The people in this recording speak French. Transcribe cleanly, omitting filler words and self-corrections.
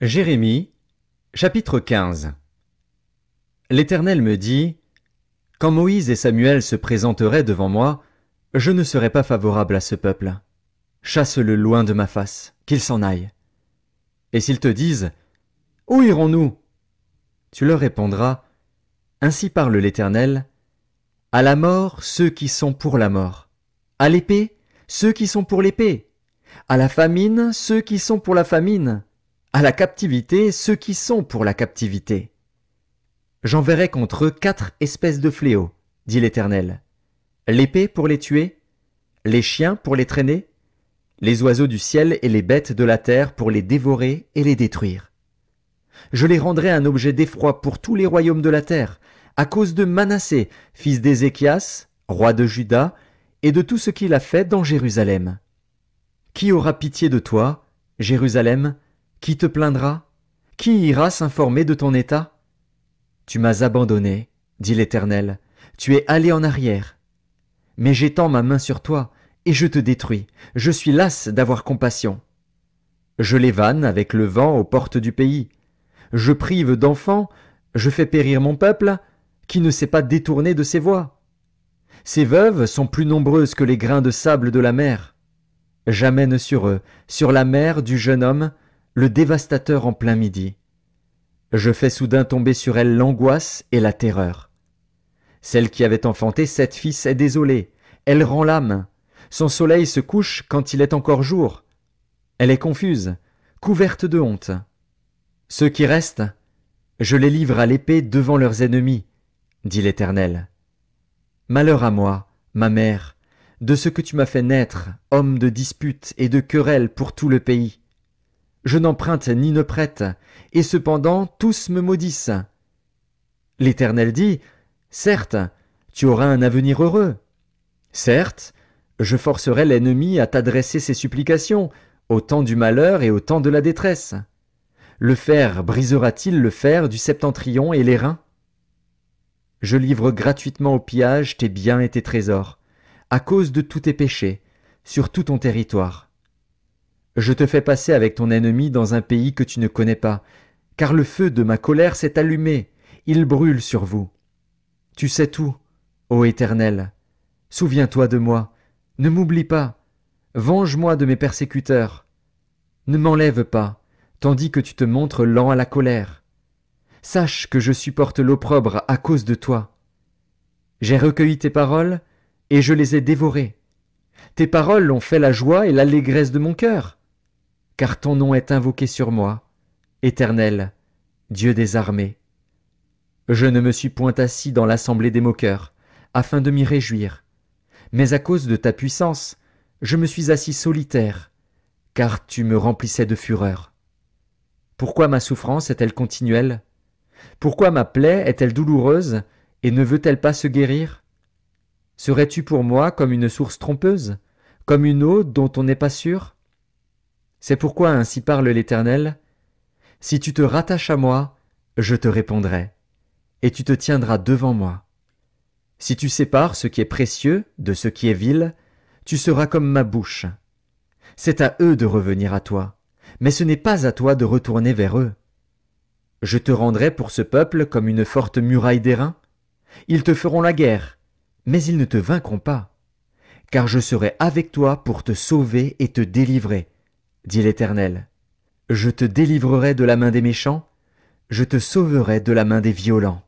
Jérémie, chapitre 15. L'Éternel me dit, quand Moïse et Samuel se présenteraient devant moi, je ne serai pas favorable à ce peuple. Chasse-le loin de ma face, qu'il s'en aille. Et s'ils te disent, où irons-nous? Tu leur répondras, ainsi parle l'Éternel, à la mort ceux qui sont pour la mort, à l'épée ceux qui sont pour l'épée, à la famine ceux qui sont pour la famine, à la captivité ceux qui sont pour la captivité. J'enverrai contre eux 4 espèces de fléaux, dit l'Éternel. L'épée pour les tuer, les chiens pour les traîner, les oiseaux du ciel et les bêtes de la terre pour les dévorer et les détruire. Je les rendrai un objet d'effroi pour tous les royaumes de la terre, à cause de Manassé, fils d'Ézéchias, roi de Juda, et de tout ce qu'il a fait dans Jérusalem. Qui aura pitié de toi, Jérusalem? Qui te plaindra? Qui ira s'informer de ton état? Tu m'as abandonné, dit l'Éternel, tu es allé en arrière. Mais j'étends ma main sur toi, et je te détruis, je suis las d'avoir compassion. Je les vanne avec le vent aux portes du pays. Je prive d'enfants, je fais périr mon peuple, qui ne s'est pas détourné de ses voies. Ces veuves sont plus nombreuses que les grains de sable de la mer. J'amène sur eux, sur la mer du jeune homme, le dévastateur en plein midi. Je fais soudain tomber sur elle l'angoisse et la terreur. Celle qui avait enfanté 7 fils est désolée, elle rend l'âme. Son soleil se couche quand il est encore jour. Elle est confuse, couverte de honte. Ceux qui restent, je les livre à l'épée devant leurs ennemis, dit l'Éternel. Malheur à moi, ma mère, de ce que tu m'as fait naître, homme de disputes et de querelles pour tout le pays. Je n'emprunte ni ne prête, et cependant tous me maudissent. L'Éternel dit, certes, tu auras un avenir heureux. Certes, je forcerai l'ennemi à t'adresser ses supplications, au temps du malheur et au temps de la détresse. Le fer brisera-t-il le fer du septentrion et l'airain? Je livre gratuitement au pillage tes biens et tes trésors, à cause de tous tes péchés, sur tout ton territoire. Je te fais passer avec ton ennemi dans un pays que tu ne connais pas, car le feu de ma colère s'est allumé, il brûle sur vous. Tu sais tout, ô Éternel. Souviens-toi de moi, ne m'oublie pas, venge-moi de mes persécuteurs. Ne m'enlève pas, tandis que tu te montres lent à la colère. Sache que je supporte l'opprobre à cause de toi. J'ai recueilli tes paroles, et je les ai dévorées. Tes paroles ont fait la joie et l'allégresse de mon cœur. Car ton nom est invoqué sur moi, Éternel, Dieu des armées. Je ne me suis point assis dans l'assemblée des moqueurs, afin de m'y réjouir. Mais à cause de ta puissance, je me suis assis solitaire, car tu me remplissais de fureur. Pourquoi ma souffrance est-elle continuelle? Pourquoi ma plaie est-elle douloureuse, et ne veut-elle pas se guérir? Serais-tu pour moi comme une source trompeuse, comme une eau dont on n'est pas sûr? C'est pourquoi ainsi parle l'Éternel, si tu te rattaches à moi, je te répondrai, et tu te tiendras devant moi. Si tu sépares ce qui est précieux de ce qui est vil, tu seras comme ma bouche. C'est à eux de revenir à toi, mais ce n'est pas à toi de retourner vers eux. Je te rendrai pour ce peuple comme une forte muraille d'airain. Ils te feront la guerre, mais ils ne te vaincront pas, car je serai avec toi pour te sauver et te délivrer, dit l'Éternel. Je te délivrerai de la main des méchants, je te sauverai de la main des violents.